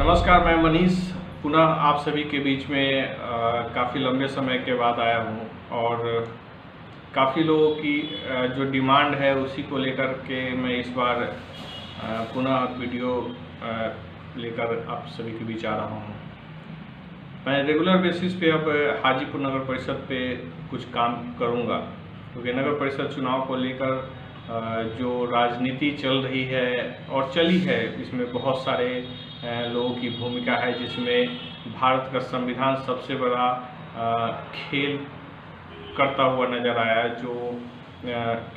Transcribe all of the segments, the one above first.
नमस्कार, मैं मनीष पुनः आप सभी के बीच में काफ़ी लंबे समय के बाद आया हूँ और काफ़ी लोगों की जो डिमांड है उसी को लेकर के मैं इस बार पुनः वीडियो लेकर आप सभी के बीच आ रहा हूँ। मैं रेगुलर बेसिस पे अब हाजीपुर नगर परिषद पे कुछ काम करूँगा, क्योंकि नगर परिषद चुनाव को लेकर जो राजनीति चल रही है और चली है, इसमें बहुत सारे लोगों की भूमिका है, जिसमें भारत का संविधान सबसे बड़ा खेल करता हुआ नजर आया। जो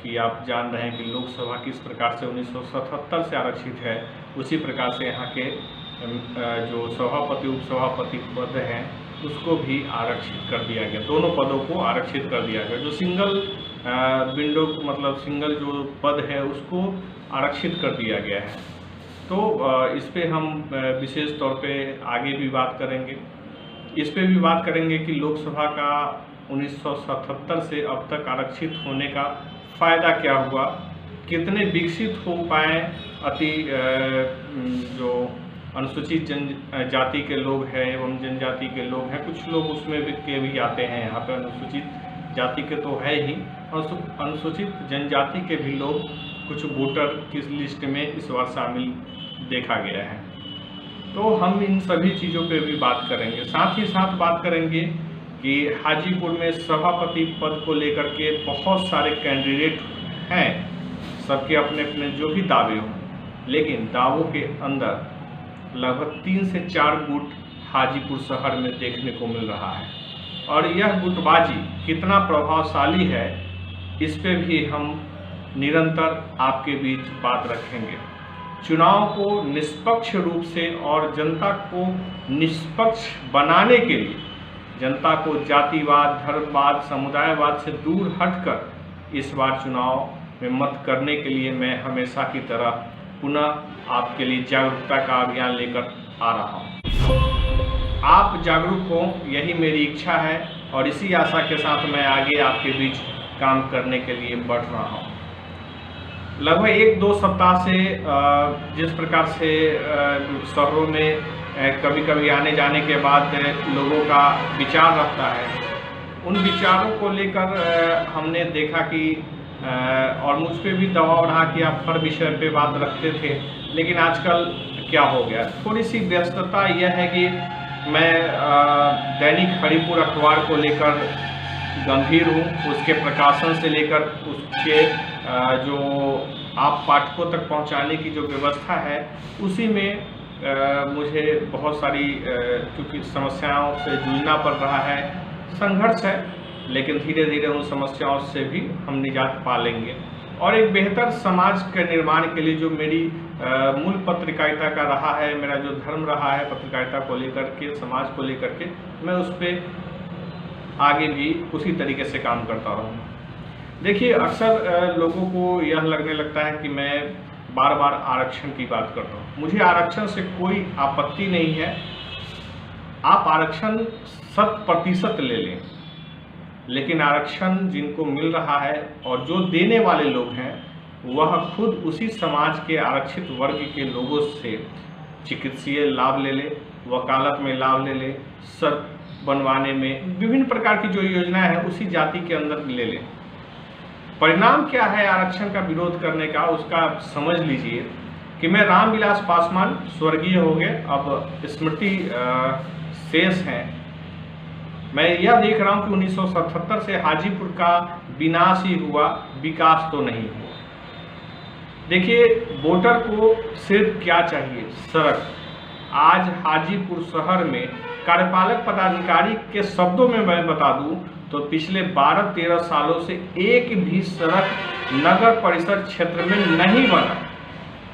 कि आप जान रहे हैं कि लोकसभा किस प्रकार से 1977 से आरक्षित है, उसी प्रकार से यहाँ के जो सभापति उपसभापति पद हैं उसको भी आरक्षित कर दिया गया। दोनों पदों को आरक्षित कर दिया गया। जो सिंगल विंडो मतलब सिंगल जो पद है उसको आरक्षित कर दिया गया है। तो इस पे हम विशेष तौर पे आगे भी बात करेंगे। इस पे भी बात करेंगे कि लोकसभा का 1977 से अब तक आरक्षित होने का फ़ायदा क्या हुआ, कितने विकसित हो पाए अति जो अनुसूचित जनजाति के लोग हैं एवं जनजाति के लोग हैं। कुछ लोग उसमें भी आते हैं, यहाँ पे अनुसूचित जाति के तो है ही, अनुसूचित जनजाति के भी लोग कुछ वोटर की लिस्ट में इस बार शामिल देखा गया है। तो हम इन सभी चीज़ों पे भी बात करेंगे। साथ ही साथ बात करेंगे कि हाजीपुर में सभापति पद को लेकर के बहुत सारे कैंडिडेट हैं, सबके अपने अपने जो भी दावे हों, लेकिन दावों के अंदर लगभग 3 से 4 गुट हाजीपुर शहर में देखने को मिल रहा है। और यह गुटबाजी कितना प्रभावशाली है, इस पे भी हम निरंतर आपके बीच बात रखेंगे। चुनाव को निष्पक्ष रूप से और जनता को निष्पक्ष बनाने के लिए, जनता को जातिवाद, धर्मवाद, समुदायवाद से दूर हटकर इस बार चुनाव में मत करने के लिए मैं हमेशा की तरह पुनः आपके लिए जागरूकता का अभियान लेकर आ रहा हूँ। आप जागरूक हो, यही मेरी इच्छा है और इसी आशा के साथ मैं आगे आपके बीच काम करने के लिए बढ़ रहा हूँ। लगभग 1-2 सप्ताह से जिस प्रकार से शहरों में कभी कभी आने जाने के बाद लोगों का विचार रहता है, उन विचारों को लेकर हमने देखा कि और मुझ पर भी दबाव रहा कि आप हर विषय पे बात रखते थे, लेकिन आजकल क्या हो गया, थोड़ी सी व्यस्तता यह है कि मैं दैनिक हरिपुर अखबार को लेकर गंभीर हूँ। उसके प्रकाशन से लेकर उसके जो आप पाठकों तक पहुँचाने की जो व्यवस्था है, उसी में मुझे बहुत सारी क्योंकि समस्याओं से जूझना पड़ रहा है, संघर्ष है, लेकिन धीरे धीरे उन समस्याओं से भी हम निजात पा लेंगे। और एक बेहतर समाज के निर्माण के लिए जो मेरी मूल पत्रकारिता का रहा है, मेरा जो धर्म रहा है पत्रकारिता को लेकर के, समाज को लेकर के, मैं उस पर आगे भी उसी तरीके से काम करता रहूँगा। देखिए, अक्सर लोगों को यह लगने लगता है कि मैं बार बार आरक्षण की बात करता हूँ। मुझे आरक्षण से कोई आपत्ति नहीं है। आप आरक्षण 100% ले लें, लेकिन आरक्षण जिनको मिल रहा है और जो देने वाले लोग हैं वह खुद उसी समाज के आरक्षित वर्ग के लोगों से चिकित्सीय लाभ ले ले, वकालत में लाभ ले ले, सड़क बनवाने में विभिन्न प्रकार की जो योजनाएं हैं उसी जाति के अंदर ले लें। परिणाम क्या है आरक्षण का विरोध करने का, उसका समझ लीजिए कि मैं रामविलास पासवान स्वर्गीय हो गए, अब स्मृति शेष हैं। मैं यह देख रहा हूं कि 1977 से हाजीपुर का विनाश ही हुआ, विकास तो नहीं हुआ। देखिए, वोटर को सिर्फ क्या चाहिए, सड़क। आज हाजीपुर शहर में कार्यपालक पदाधिकारी के शब्दों में मैं बता दूं तो पिछले 12-13 सालों से एक भी सड़क नगर परिषद क्षेत्र में नहीं बना।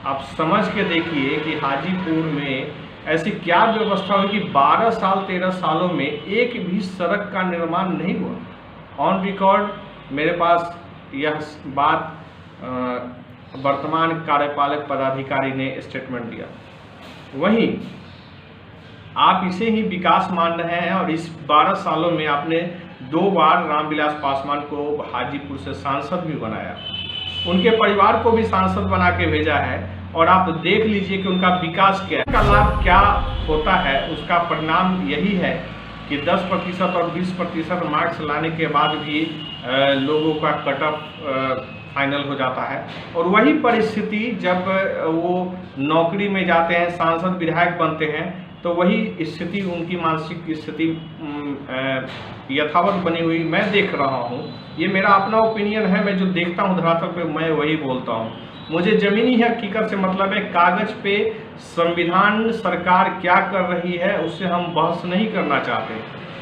आप समझ के देखिए कि हाजीपुर में ऐसी क्या व्यवस्था हुई कि 12 साल 13 सालों में एक भी सड़क का निर्माण नहीं हुआ। ऑन रिकॉर्ड मेरे पास यह बात वर्तमान कार्यपालक पदाधिकारी ने स्टेटमेंट दिया। वहीं आप इसे ही विकास मान रहे हैं और इस 12 सालों में आपने 2 बार रामविलास पासवान को हाजीपुर से सांसद भी बनाया, उनके परिवार को भी सांसद बना के भेजा है और आप देख लीजिए कि उनका विकास क्या है, का लाभ क्या होता है। उसका परिणाम यही है कि 10% और 20% मार्क्स लाने के बाद भी लोगों का कट ऑफ फाइनल हो जाता है। और वही परिस्थिति जब वो नौकरी में जाते हैं, सांसद विधायक बनते हैं, तो वही स्थिति, उनकी मानसिक स्थिति यथावत बनी हुई मैं देख रहा हूँ। ये मेरा अपना ओपिनियन है, मैं जो देखता हूँ धरातल पे मैं वही बोलता हूँ। मुझे ज़मीनी हकीकत से मतलब है, कागज़ पे संविधान सरकार क्या कर रही है उससे हम बहस नहीं करना चाहते,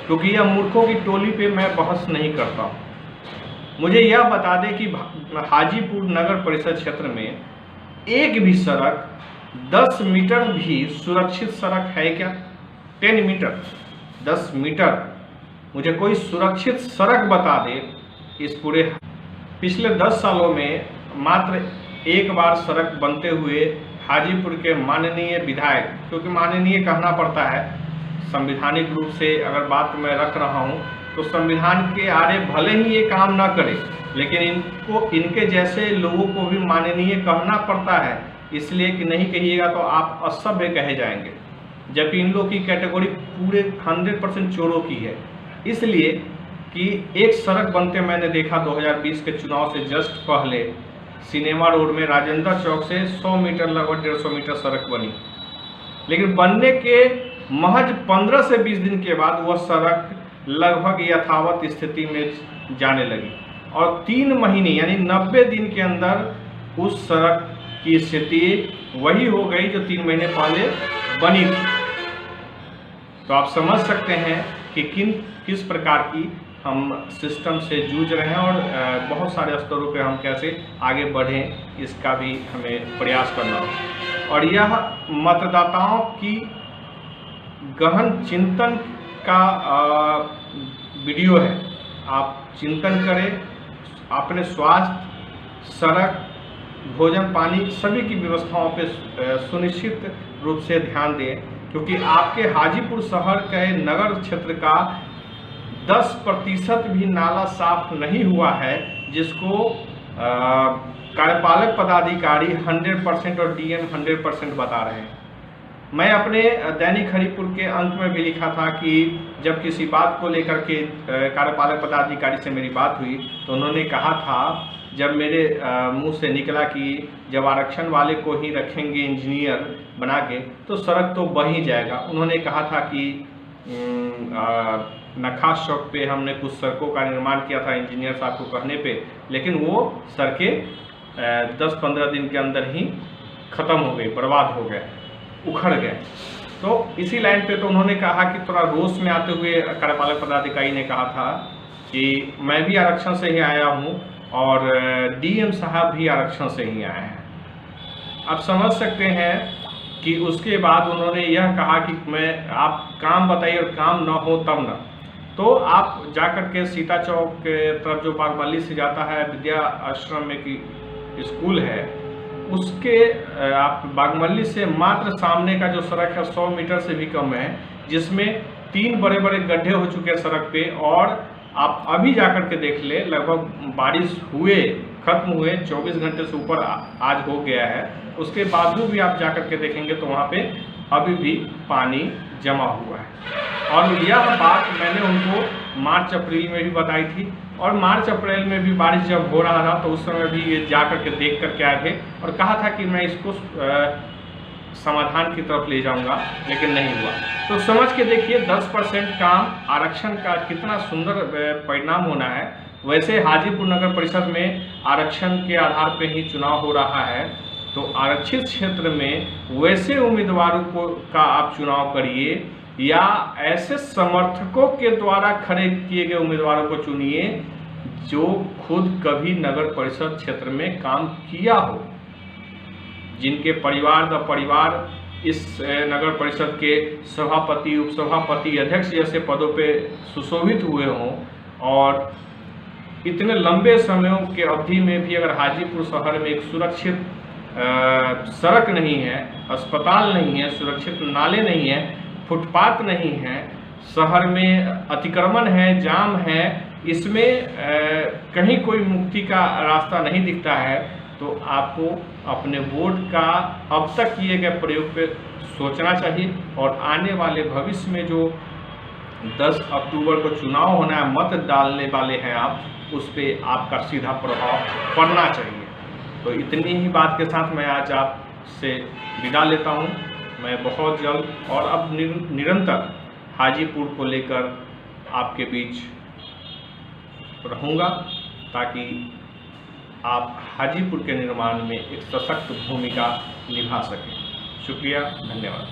क्योंकि यह मूर्खों की टोली पे मैं बहस नहीं करता हूँ। मुझे यह बता दें कि हाजीपुर नगर परिषद क्षेत्र में एक भी सड़क 10 मीटर भी सुरक्षित सड़क है क्या? 10 मीटर, 10 मीटर, मुझे कोई सुरक्षित सड़क बता दे इस पूरे पिछले 10 सालों में। मात्र एक बार सड़क बनते हुए हाजीपुर के माननीय विधायक, क्योंकि माननीय कहना पड़ता है, संवैधानिक रूप से अगर बात मैं रख रहा हूँ तो संविधान के आरे भले ही ये काम ना करे, लेकिन इनके जैसे लोगों को भी माननीय कहना पड़ता है, इसलिए कि नहीं कहिएगा तो आप असभ्य कहे जाएंगे, जबकि इन लोगों की कैटेगरी पूरे 100% चोरों की है। इसलिए कि एक सड़क बनते मैंने देखा 2020 के चुनाव से जस्ट पहले सिनेमा रोड में राजेंद्र चौक से 100 मीटर लगभग 150 मीटर सड़क बनी, लेकिन बनने के महज 15 से 20 दिन के बाद वह सड़क लगभग यथावत स्थिति में जाने लगी, और 3 महीने यानी 90 दिन के अंदर उस सड़क की स्थिति वही हो गई जो 3 महीने पहले बनी थी। तो आप समझ सकते हैं कि किस प्रकार की हम सिस्टम से जूझ रहे हैं, और बहुत सारे स्तरों पे हम कैसे आगे बढ़ें इसका भी हमें प्रयास करना होगा। और यह मतदाताओं की गहन चिंतन का वीडियो है। आप चिंतन करें, अपने स्वास्थ्य, सड़क, भोजन पानी सभी की व्यवस्थाओं पे सुनिश्चित रूप से ध्यान दें, क्योंकि आपके हाजीपुर शहर के नगर क्षेत्र का 10% भी नाला साफ नहीं हुआ है, जिसको कार्यपालक पदाधिकारी 100% और डीएम 100% बता रहे हैं। मैं अपने दैनिक हरिपुर के अंत में भी लिखा था कि जब किसी बात को लेकर के कार्यपालक पदाधिकारी से मेरी बात हुई तो उन्होंने कहा था, जब मेरे मुंह से निकला कि जब आरक्षण वाले को ही रखेंगे इंजीनियर बना के तो सड़क तो बन ही जाएगा। उन्होंने कहा था कि नखास चौक पे हमने कुछ सड़कों का निर्माण किया था इंजीनियर साहब को कहने पे, लेकिन वो सड़कें 10-15 दिन के अंदर ही ख़त्म हो गई, बर्बाद हो गए, उखड़ गए। तो इसी लाइन पे तो उन्होंने कहा कि थोड़ा रोष में आते हुए कार्यपालक पदाधिकारी ने कहा था कि मैं भी आरक्षण से ही आया हूँ और डीएम साहब भी आरक्षण से ही आए हैं। आप समझ सकते हैं कि उसके बाद उन्होंने यह कहा कि आप काम बताइए और काम न हो तब न। तो आप जाकर के सीता चौक के तरफ जो बागमल्ली से जाता है विद्या आश्रम में की स्कूल है, उसके आप बागमल्ली से मात्र सामने का जो सड़क है 100 मीटर से भी कम है, जिसमें 3 बड़े बड़े गड्ढे हो चुके हैं सड़क पे। और आप अभी जाकर के देख ले, लगभग बारिश हुए खत्म हुए 24 घंटे से ऊपर आज हो गया है, उसके बावजूद भी आप जाकर के देखेंगे तो वहाँ पे अभी भी पानी जमा हुआ है। और यह बात मैंने उनको मार्च अप्रैल में भी बताई थी, और मार्च अप्रैल में भी बारिश जब हो रहा था तो उस समय भी ये जा कर के देख कर के आए थे और कहा था कि मैं इसको समाधान की तरफ ले जाऊंगा, लेकिन नहीं हुआ। तो समझ के देखिए 10% काम आरक्षण का कितना सुंदर परिणाम होना है। वैसे हाजीपुर नगर परिषद में आरक्षण के आधार पर ही चुनाव हो रहा है, तो आरक्षित क्षेत्र में वैसे उम्मीदवारों का आप चुनाव करिए या ऐसे समर्थकों के द्वारा खड़े किए गए उम्मीदवारों को चुनिए जो खुद कभी नगर परिषद क्षेत्र में काम किया हो, जिनके परिवार इस नगर परिषद के सभापति, उपसभापति, अध्यक्ष जैसे पदों पे सुशोभित हुए हों। और इतने लंबे समयों के अवधि में भी अगर हाजीपुर शहर में एक सुरक्षित सड़क नहीं है, अस्पताल नहीं है, सुरक्षित नाले नहीं है, फुटपाथ नहीं है, शहर में अतिक्रमण है, जाम है, इसमें कहीं कोई मुक्ति का रास्ता नहीं दिखता है, तो आपको अपने वोट का अब तक किए गए प्रयोग पे सोचना चाहिए और आने वाले भविष्य में जो 10 अक्टूबर को चुनाव होना है, मत डालने वाले हैं आप, उस पर आपका सीधा प्रभाव पड़ना चाहिए। तो इतनी ही बात के साथ मैं आज आपसे विदा लेता हूं। मैं बहुत जल्द और अब निरंतर हाजीपुर को लेकर आपके बीच रहूंगा, ताकि आप हाजीपुर के निर्माण में एक सशक्त भूमिका निभा सकें। शुक्रिया, धन्यवाद।